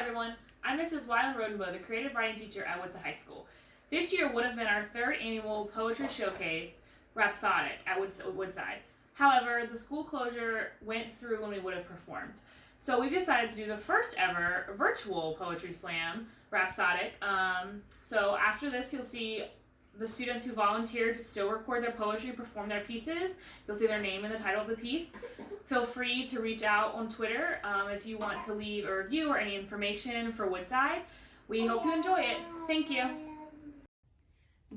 everyone. I'm Mrs. Wyland Rodenbow, the creative writing teacher at Woodside High School. This year would have been our third annual poetry showcase, Rhapsodic, at Woodside. However, the school closure went through when we would have performed. So we decided to do the first ever virtual poetry slam, Rhapsodic. So after this, you'll see the students who volunteered to still record their poetry, perform their pieces. You'll see their name in the title of the piece. Feel free to reach out on Twitter if you want to leave a review or any information for Woodside. We hope you enjoy it. Thank you.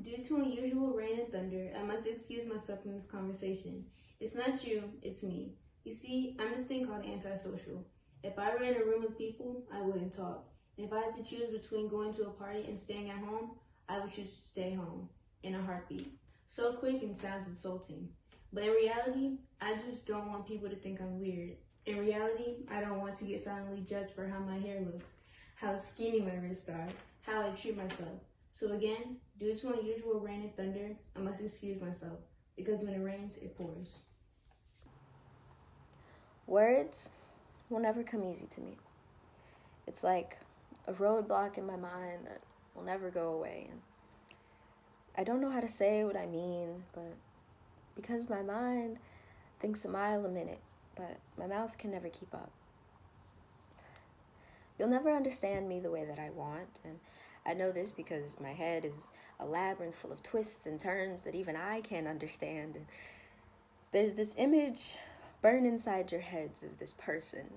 Due to unusual rain and thunder, I must excuse myself from this conversation. It's not you, it's me. You see, I'm this thing called antisocial. If I were in a room with people, I wouldn't talk. And if I had to choose between going to a party and staying at home, I would choose to stay home, in a heartbeat. So quick and sounds insulting. But in reality, I just don't want people to think I'm weird. In reality, I don't want to get silently judged for how my hair looks, how skinny my wrists are, how I treat myself. So again, due to unusual rain and thunder, I must excuse myself, because when it rains, it pours. Words will never come easy to me. It's like a roadblock in my mind that will never go away. And I don't know how to say what I mean, but because my mind thinks a mile a minute, but my mouth can never keep up. You'll never understand me the way that I want, and I know this because my head is a labyrinth full of twists and turns that even I can't understand. And there's this image burned inside your heads of this person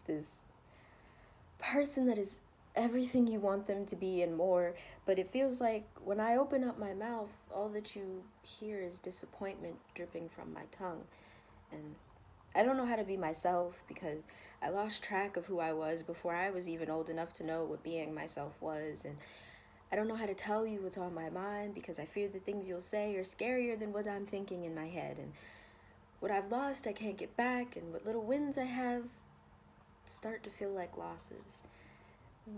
that is everything you want them to be and more, but it feels like when I open up my mouth, all that you hear is disappointment dripping from my tongue. And I don't know how to be myself because I lost track of who I was before I was even old enough to know what being myself was. And I don't know how to tell you what's on my mind because I fear the things you'll say are scarier than what I'm thinking in my head. And what I've lost, I can't get back, and what little wins I have start to feel like losses.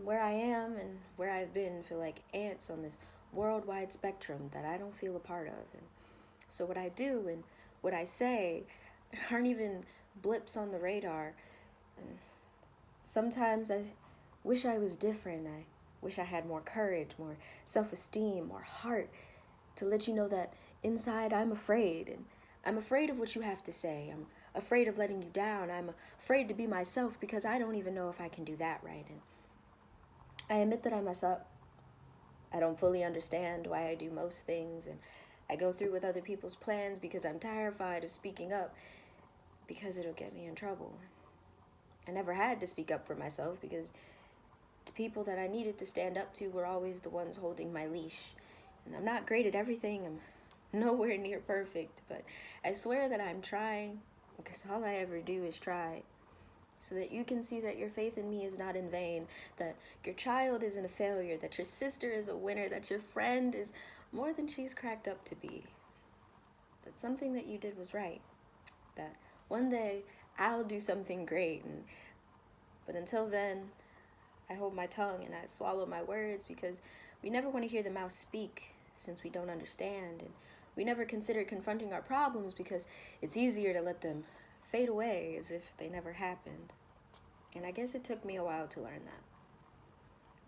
Where I am and where I've been feel like ants on this worldwide spectrum that I don't feel a part of. And so what I do and what I say aren't even blips on the radar. And sometimes I wish I was different. I wish I had more courage, more self-esteem, more heart to let you know that inside I'm afraid. And I'm afraid of what you have to say. I'm afraid of letting you down. I'm afraid to be myself because I don't even know if I can do that right. And I admit that I mess up. I don't fully understand why I do most things, and I go through with other people's plans because I'm terrified of speaking up because it'll get me in trouble. I never had to speak up for myself because the people that I needed to stand up to were always the ones holding my leash. And I'm not great at everything. I'm nowhere near perfect, but I swear that I'm trying because all I ever do is try. So that you can see that your faith in me is not in vain, that your child isn't a failure, that your sister is a winner, that your friend is more than she's cracked up to be, that something that you did was right, that one day I'll do something great. But until then, I hold my tongue and I swallow my words because we never want to hear the mouth speak since we don't understand, and we never consider confronting our problems because it's easier to let them fade away as if they never happened. And I guess it took me a while to learn that.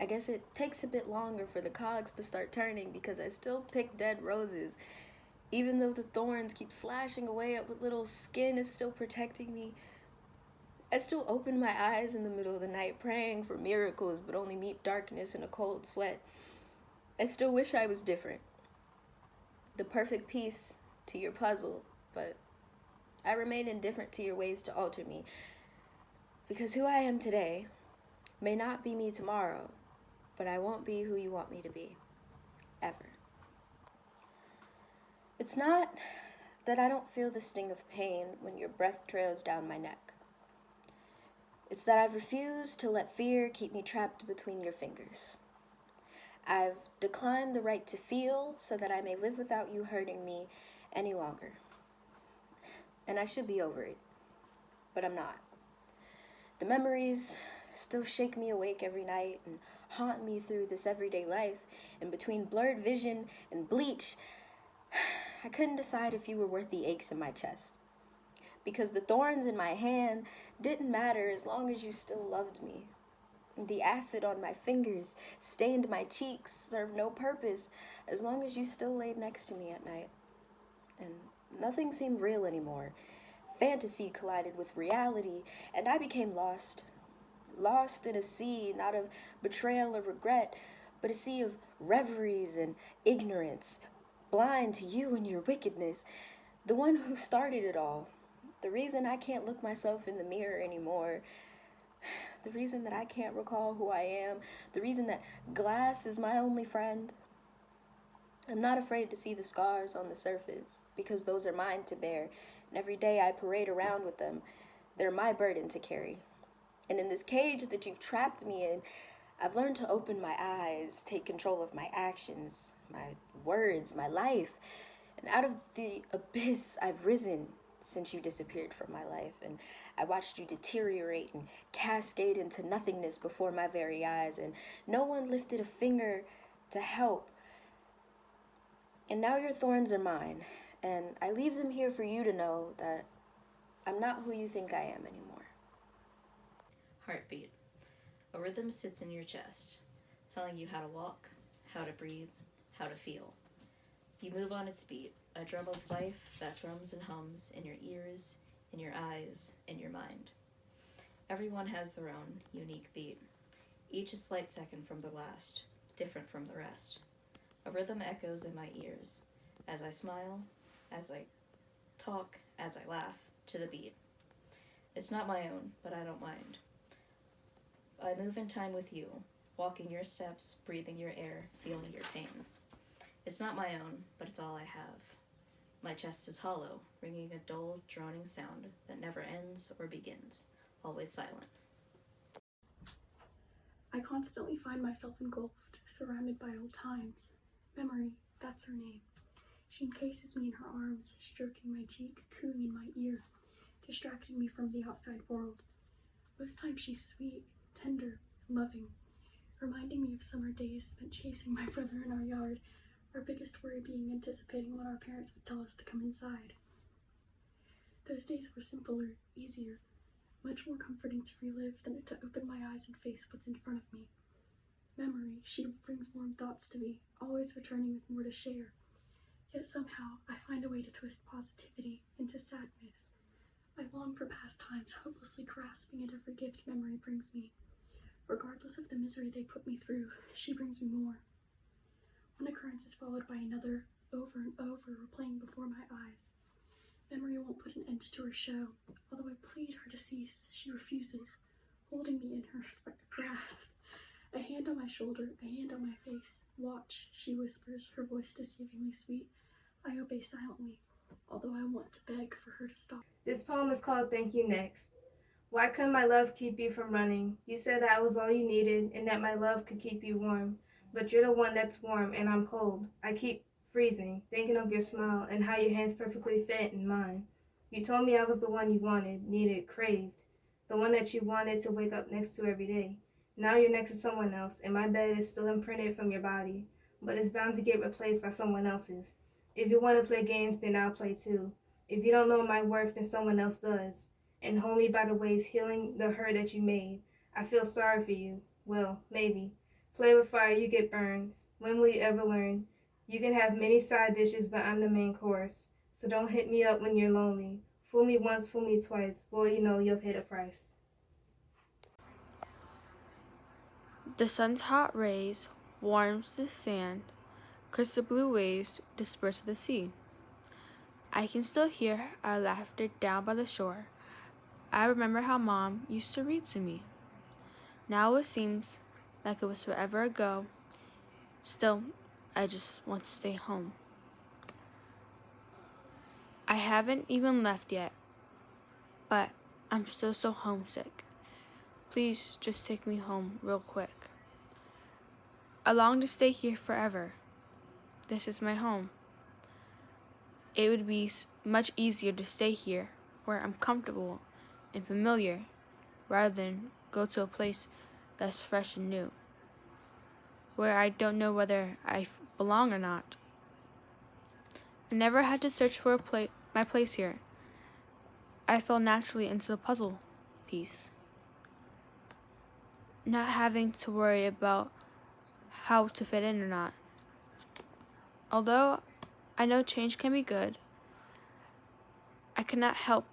I guess it takes a bit longer for the cogs to start turning because I still pick dead roses. Even though the thorns keep slashing away at what little skin is still protecting me, I still open my eyes in the middle of the night praying for miracles but only meet darkness and a cold sweat. I still wish I was different. The perfect piece to your puzzle, but I remain indifferent to your ways to alter me, because who I am today may not be me tomorrow, but I won't be who you want me to be, ever. It's not that I don't feel the sting of pain when your breath trails down my neck. It's that I've refused to let fear keep me trapped between your fingers. I've declined the right to feel so that I may live without you hurting me any longer. And I should be over it, but I'm not. The memories still shake me awake every night and haunt me through this everyday life. And between blurred vision and bleach, I couldn't decide if you were worth the aches in my chest. Because the thorns in my hand didn't matter as long as you still loved me. The acid on my fingers stained my cheeks, served no purpose as long as you still laid next to me at night. And nothing seemed real anymore. Fantasy collided with reality, and I became lost. Lost in a sea not of betrayal or regret, but a sea of reveries and ignorance, blind to you and your wickedness, the one who started it all. The reason I can't look myself in the mirror anymore, the reason that I can't recall who I am, the reason that glass is my only friend. I'm not afraid to see the scars on the surface, because those are mine to bear, and every day I parade around with them. They're my burden to carry. And in this cage that you've trapped me in, I've learned to open my eyes, take control of my actions, my words, my life. And out of the abyss, I've risen since you disappeared from my life. And I watched you deteriorate and cascade into nothingness before my very eyes. And no one lifted a finger to help. And now your thorns are mine. And I leave them here for you to know that I'm not who you think I am anymore. Heartbeat. A rhythm sits in your chest, telling you how to walk, how to breathe, how to feel. You move on its beat, a drum of life that thrums and hums in your ears, in your eyes, in your mind. Everyone has their own unique beat. Each a slight second from the last, different from the rest. A rhythm echoes in my ears, as I smile, as I talk, as I laugh, to the beat. It's not my own, but I don't mind. I move in time with you, walking your steps, breathing your air, feeling your pain. It's not my own, but it's all I have. My chest is hollow, ringing a dull, droning sound that never ends or begins, always silent. I constantly find myself engulfed, surrounded by old times. Memory, that's her name. She encases me in her arms, stroking my cheek, cooing in my ear, distracting me from the outside world. Most times she's sweet, tender, loving, reminding me of summer days spent chasing my brother in our yard, our biggest worry being anticipating when our parents would tell us to come inside. Those days were simpler, easier, much more comforting to relive than to open my eyes and face what's in front of me. Memory, she brings warm thoughts to me, always returning with more to share. Yet somehow, I find a way to twist positivity into sadness. I long for past times, hopelessly grasping at every gift memory brings me. Regardless of the misery they put me through, she brings me more. One occurrence is followed by another, over and over, replaying before my eyes. Memory won't put an end to her show. Although I plead her to cease, she refuses, holding me in her grasp. A hand on my shoulder, a hand on my face. Watch, she whispers, her voice deceivingly sweet. I obey silently, although I want to beg for her to stop. This poem is called Thank You Next. Why couldn't my love keep you from running? You said that I was all you needed and that my love could keep you warm. But you're the one that's warm and I'm cold. I keep freezing, thinking of your smile and how your hands perfectly fit in mine. You told me I was the one you wanted, needed, craved. The one that you wanted to wake up next to every day. Now you're next to someone else and my bed is still imprinted from your body, but it's bound to get replaced by someone else's. If you want to play games, then I'll play too. If you don't know my worth, then someone else does. And hold me by the waist, healing the hurt that you made. I feel sorry for you. Well, maybe. Play with fire, you get burned. When will you ever learn? You can have many side dishes, but I'm the main course. So don't hit me up when you're lonely. Fool me once, fool me twice. Boy, you know you'll pay the price. The sun's hot rays warms the sand, crystal blue waves disperse the sea. I can still hear our laughter down by the shore. I remember how Mom used to read to me. Now it seems like it was forever ago. Still, I just want to stay home. I haven't even left yet, but I'm still so homesick. Please just take me home real quick. I long to stay here forever. This is my home. It would be much easier to stay here where I'm comfortable and familiar rather than go to a place that's fresh and new, where I don't know whether I belong or not. I never had to search for my place here. I fell naturally into the puzzle piece. not having to worry about how to fit in or not. Although I know change can be good, I cannot help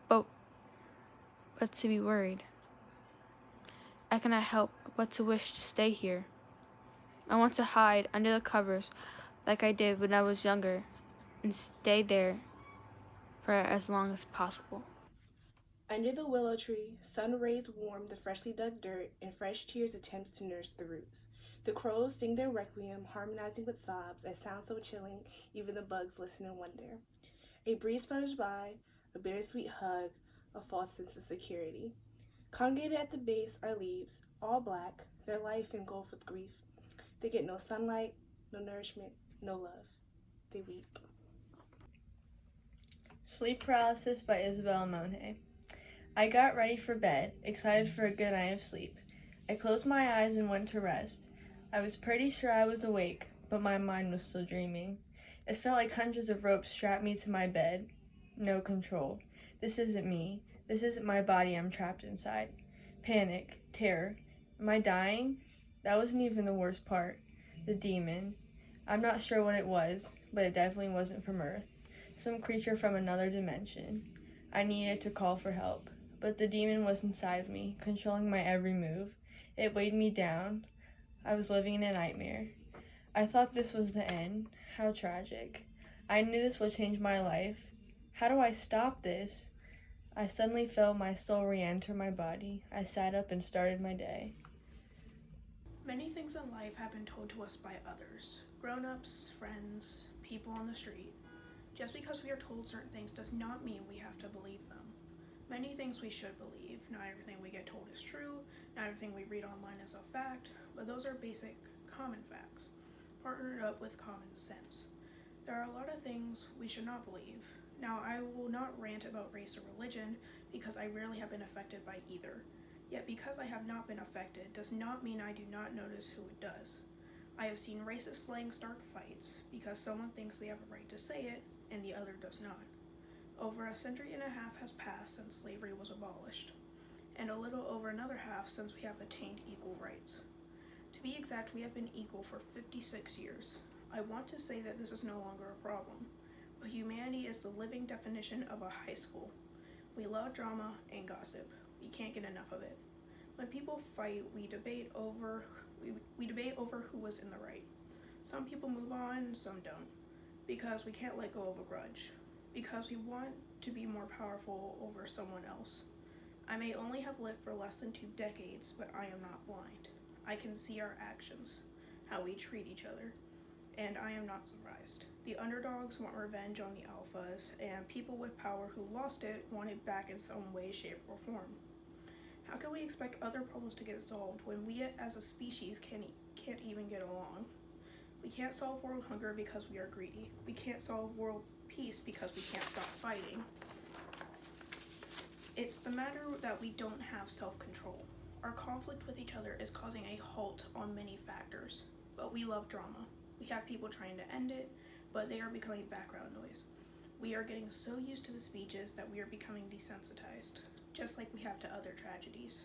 but to be worried. I cannot help but to wish to stay here. I want to hide under the covers like I did when I was younger and stay there for as long as possible. Under the willow tree, sun rays warm the freshly dug dirt, and fresh tears attempts to nurse the roots. The crows sing their requiem, harmonizing with sobs, a sound so chilling, even the bugs listen and wonder. A breeze flutters by, a bittersweet hug, a false sense of security. Congregated at the base are leaves, all black, their life engulfed with grief. They get no sunlight, no nourishment, no love. They weep. Sleep Paralysis by Isabella Monhe. I got ready for bed, excited for a good night of sleep. I closed my eyes and went to rest. I was pretty sure I was awake, but my mind was still dreaming. It felt like hundreds of ropes strapped me to my bed. No control. This isn't me. This isn't my body I'm trapped inside. Panic, terror. Am I dying? That wasn't even the worst part. The demon. I'm not sure what it was, but it definitely wasn't from Earth. Some creature from another dimension. I needed to call for help, but the demon was inside of me, controlling my every move. It weighed me down. I was living in a nightmare. I thought this was the end. How tragic. I knew this would change my life. How do I stop this? I suddenly felt my soul re-enter my body. I sat up and started my day. Many things in life have been told to us by others. Grown-ups, friends, people on the street. Just because we are told certain things does not mean we have to believe them. Many things we should believe. Not everything we get told is true, not everything we read online is a fact, but those are basic, common facts, partnered up with common sense. There are a lot of things we should not believe. Now, I will not rant about race or religion because I rarely have been affected by either. Yet because I have not been affected does not mean I do not notice who it does. I have seen racist slang start fights because someone thinks they have a right to say it and the other does not. Over a century and a half has passed since slavery was abolished, and a little over another half since we have attained equal rights. To be exact, we have been equal for 56 years. I want to say that this is no longer a problem, but humanity is the living definition of a high school. We love drama and gossip. We can't get enough of it. When people fight, we debate over who was in the right. Some people move on, some don't, because we can't let go of a grudge, because we want to be more powerful over someone else. I may only have lived for less than 2 decades, but I am not blind. I can see our actions, how we treat each other, and I am not surprised. The underdogs want revenge on the alphas, and people with power who lost it want it back in some way, shape, or form. How can we expect other problems to get solved when we as a species can't even get along? We can't solve world hunger because we are greedy. We can't solve world peace because we can't stop fighting. It's the matter that we don't have self-control. Our conflict with each other is causing a halt on many factors, but we love drama. We have people trying to end it, but they are becoming background noise. We are getting so used to the speeches that we are becoming desensitized, just like we have to other tragedies.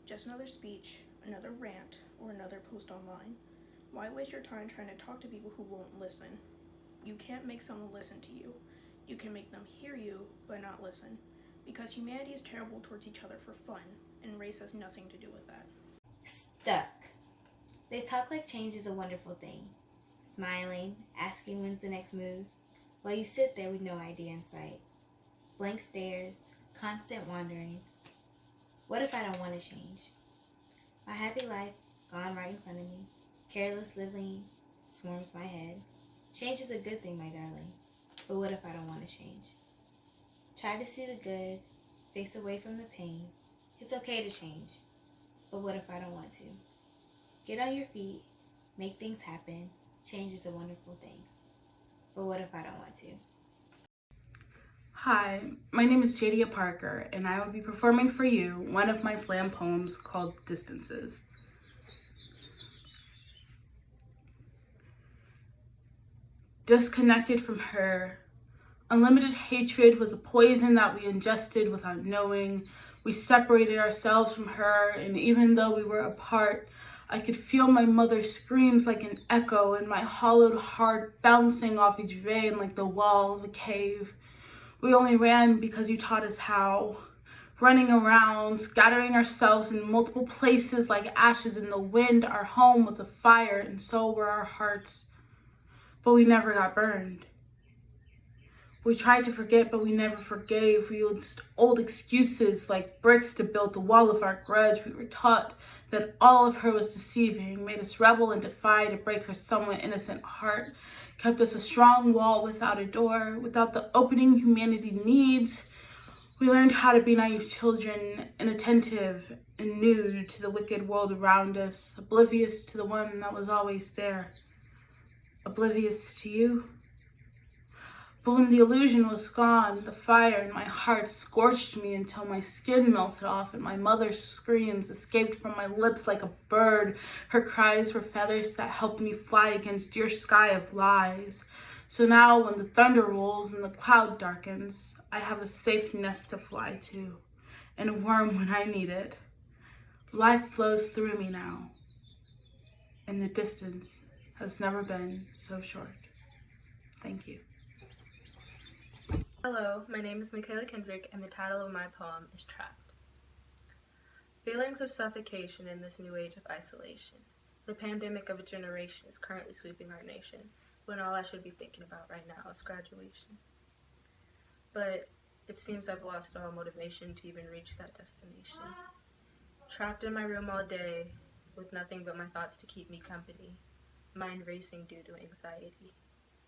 Just another speech, another rant, or another post online. Why waste your time trying to talk to people who won't listen? You can't make someone listen to you. You can make them hear you, but not listen. Because humanity is terrible towards each other for fun, and race has nothing to do with that. Stuck. They talk like change is a wonderful thing. Smiling, asking when's the next move, while you sit there with no idea in sight. Blank stares, constant wandering. What if I don't want to change? My happy life, gone right in front of me. Careless living swarms my head. Change is a good thing, my darling. But what if I don't want to change? Try to see the good, face away from the pain. It's okay to change. But what if I don't want to? Get on your feet, make things happen. Change is a wonderful thing. But what if I don't want to? Hi, my name is Jadia Parker, and I will be performing for you one of my slam poems called Distances. Disconnected from her, unlimited hatred was a poison that we ingested without knowing. We separated ourselves from her, and even though we were apart, I could feel my mother's screams like an echo in my hollowed heart bouncing off each vein like the wall of a cave. We only ran because you taught us how. Running around, scattering ourselves in multiple places like ashes in the wind, our home was afire, and so were our hearts. But we never got burned. We tried to forget, but we never forgave. We used old excuses like bricks to build the wall of our grudge. We were taught that all of her was deceiving, made us rebel and defy to break her somewhat innocent heart, kept us a strong wall without a door, without the opening humanity needs. We learned how to be naive children, inattentive and new to the wicked world around us, oblivious to the one that was always there. Oblivious to you? But when the illusion was gone, the fire in my heart scorched me until my skin melted off and my mother's screams escaped from my lips like a bird. Her cries were feathers that helped me fly against your sky of lies. So now when the thunder rolls and the cloud darkens, I have a safe nest to fly to and a worm when I need it. Life flows through me now, and the distance has never been so short. Thank you. Hello, my name is Michaela Kendrick, and the title of my poem is Trapped. Feelings of suffocation in this new age of isolation. The pandemic of a generation is currently sweeping our nation, when all I should be thinking about right now is graduation. But it seems I've lost all motivation to even reach that destination. Trapped in my room all day, with nothing but my thoughts to keep me company, mind racing due to anxiety,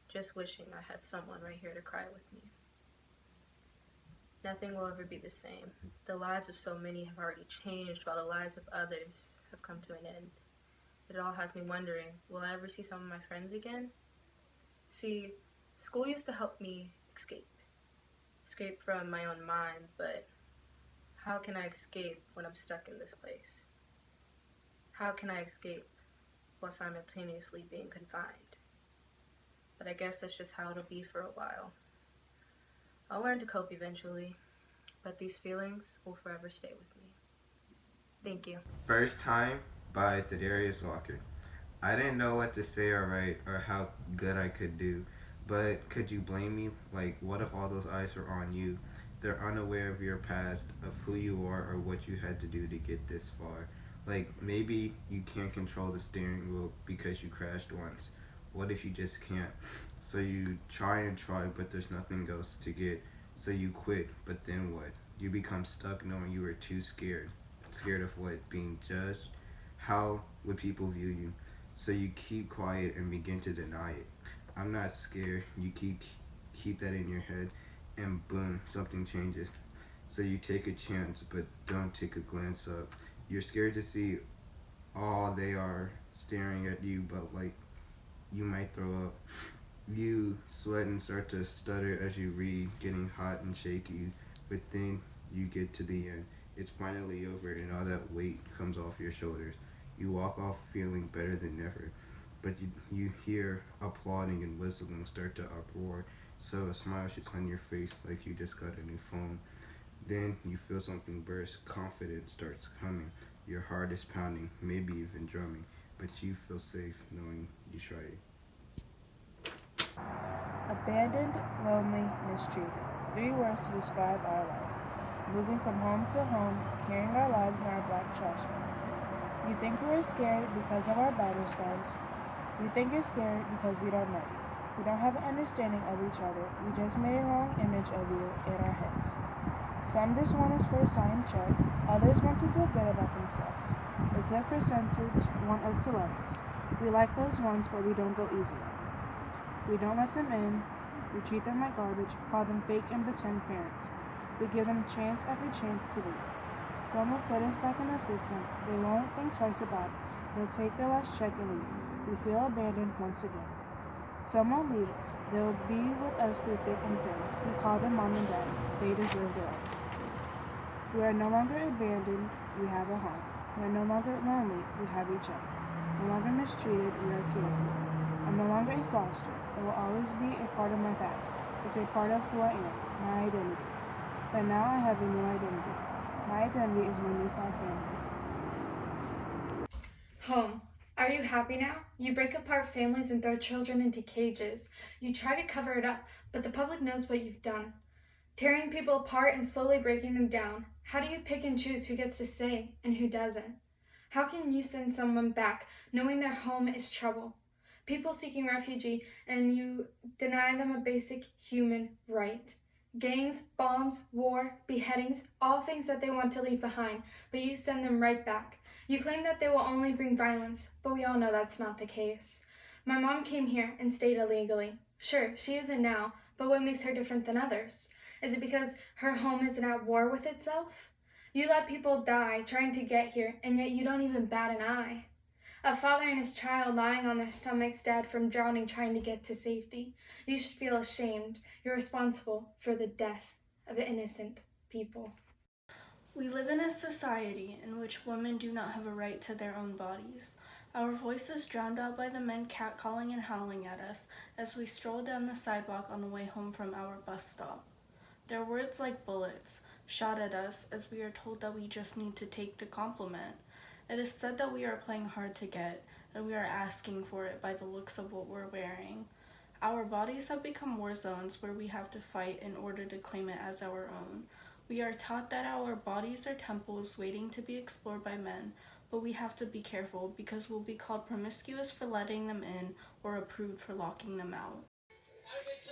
just wishing I had someone right here to cry with me. Nothing will ever be the same. The lives of so many have already changed, while the lives of others have come to an end. It all has me wondering, will I ever see some of my friends again? See, school used to help me escape from my own mind, but how can I escape when I'm stuck in this place? How can I escape while simultaneously being confined? But I guess that's just how it'll be for a while. I'll learn to cope eventually, but these feelings will forever stay with me. Thank you. First Time by Thaddeus Walker. I didn't know what to say or write or how good I could do, but could you blame me? Like, what if all those eyes were on you? They're unaware of your past, of who you are or what you had to do to get this far. Like, maybe you can't control the steering wheel because you crashed once. What if you just can't? So you try, but there's nothing else to get. So you quit, but then what? You become stuck knowing you were too scared. Scared of what? Being judged? How would people view you? So you keep quiet and begin to deny it. I'm not scared. You keep that in your head, and boom, something changes. So you take a chance, but don't take a glance up. You're scared to see all they are staring at you, but like you might throw up. You sweat and start to stutter as you read, getting hot and shaky, but then you get to the end. It's finally over and all that weight comes off your shoulders. You walk off feeling better than ever, but you hear applauding and whistling start to uproar, so a smile shits on your face like you just got a new phone. Then you feel something burst, confidence starts coming, your heart is pounding, maybe even drumming, but you feel safe knowing you tried. Abandoned, lonely, mistreated. 3 words to describe our life. Moving from home to home, carrying our lives in our black trash bags. You think we are scared because of our battle scars. You think you're scared because we don't know you. We don't have an understanding of each other. We just made a wrong image of you in our heads. Some just want us for a sign check. Others want to feel good about themselves. A good percentage want us to love us. We like those ones, but we don't go easy on them. We don't let them in. We treat them like garbage, call them fake and pretend parents. We give them chance after chance to leave. Some will put us back in the system. They won't think twice about us. They'll take their last check and leave. We feel abandoned once again. Some won't leave us. They'll be with us through thick and thin. We call them mom and dad. They deserve their own. We are no longer abandoned. We have a home. We are no longer lonely. We have each other. No longer mistreated. We are cared for. I'm no longer a foster. It will always be a part of my past. It's a part of who I am, my identity. But now I have a new identity. My identity is my newfound family. Home. Are you happy now? You break apart families and throw children into cages. You try to cover it up, but the public knows what you've done. Tearing people apart and slowly breaking them down. How do you pick and choose who gets to stay and who doesn't? How can you send someone back knowing their home is trouble? People seeking refugee and you deny them a basic human right. Gangs, bombs, war, beheadings, all things that they want to leave behind, but you send them right back. You claim that they will only bring violence, but we all know that's not the case. My mom came here and stayed illegally. Sure, she isn't now, but what makes her different than others? Is it because her home isn't at war with itself? You let people die trying to get here, and yet you don't even bat an eye. A father and his child lying on their stomachs dead from drowning trying to get to safety. You should feel ashamed. You're responsible for the death of innocent people. We live in a society in which women do not have a right to their own bodies. Our voices drowned out by the men catcalling and howling at us as we stroll down the sidewalk on the way home from our bus stop. Their words like bullets shot at us as we are told that we just need to take the compliment. It is said that we are playing hard to get, and we are asking for it by the looks of what we're wearing. Our bodies have become war zones where we have to fight in order to claim it as our own. We are taught that our bodies are temples waiting to be explored by men, but we have to be careful because we'll be called promiscuous for letting them in or a prude for locking them out.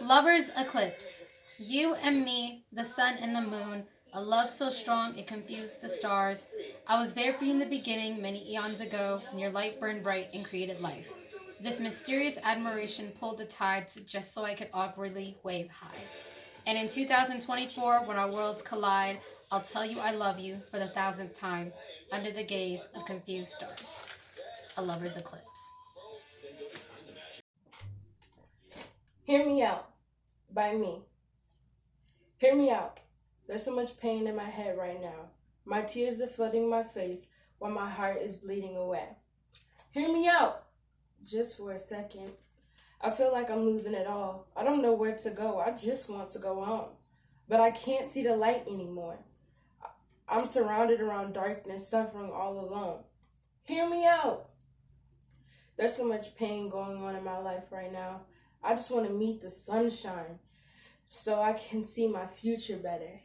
Lovers Eclipse. You and me, the sun and the moon, a love so strong it confused the stars. I was there for you in the beginning many eons ago, and your light burned bright and created life. This mysterious admiration pulled the tides just so I could awkwardly wave high. And in 2024, when our worlds collide, I'll tell you I love you for the 1,000th time, under the gaze of confused stars. A lover's eclipse. Hear Me Out by me. Hear me out. There's so much pain in my head right now. My tears are flooding my face while my heart is bleeding away. Hear me out. Just for a second. I feel like I'm losing it all. I don't know where to go. I just want to go home. But I can't see the light anymore. I'm surrounded around darkness, suffering all alone. Hear me out. There's so much pain going on in my life right now. I just want to meet the sunshine so I can see my future better.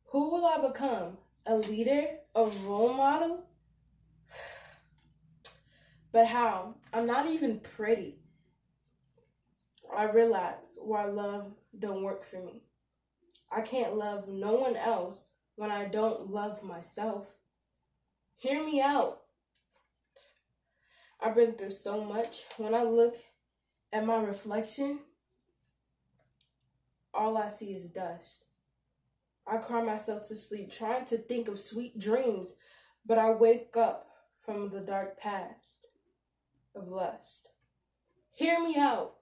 Who will I become? A leader? A role model? But how? I'm not even pretty. I realize why love don't work for me. I can't love no one else when I don't love myself. Hear me out. I've been through so much. When I look at my reflection, all I see is dust. I cry myself to sleep, trying to think of sweet dreams, but I wake up from the dark past of lust. Hear me out.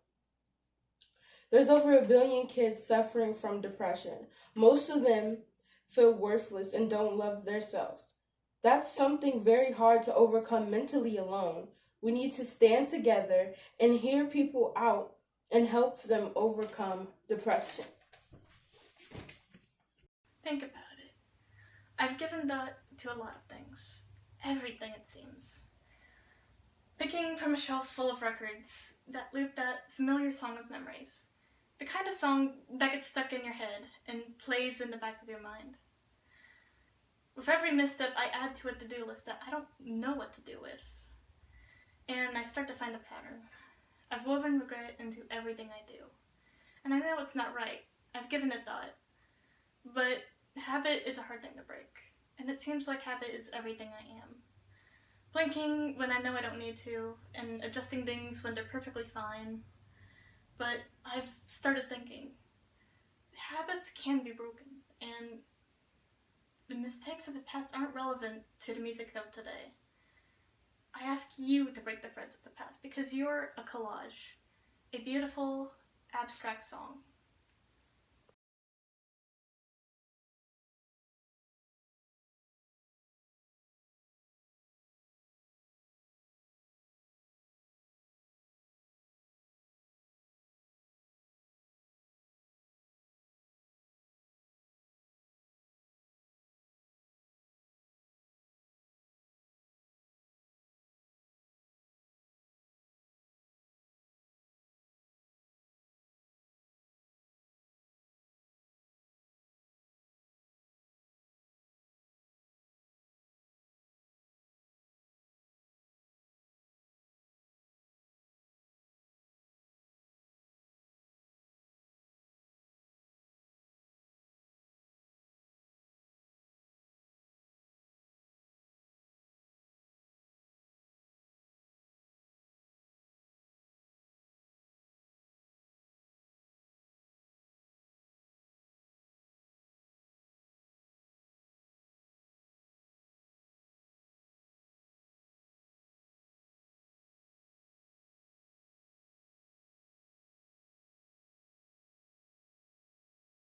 There's over 1 billion kids suffering from depression. Most of them feel worthless and don't love themselves. That's something very hard to overcome mentally alone. We need to stand together and hear people out and help them overcome depression. Think about it. I've given thought to a lot of things. Everything, it seems. Picking from a shelf full of records that loop that familiar song of memories. The kind of song that gets stuck in your head and plays in the back of your mind. With every misstep, I add to a to-do list that I don't know what to do with. And I start to find a pattern. I've woven regret into everything I do. And I know it's not right. I've given it thought. But habit is a hard thing to break. And it seems like habit is everything I am. Blinking when I know I don't need to, and adjusting things when they're perfectly fine. But I've started thinking, habits can be broken, and the mistakes of the past aren't relevant to the music of today. I ask you to break the threads of the past, because you're a collage, a beautiful, abstract song.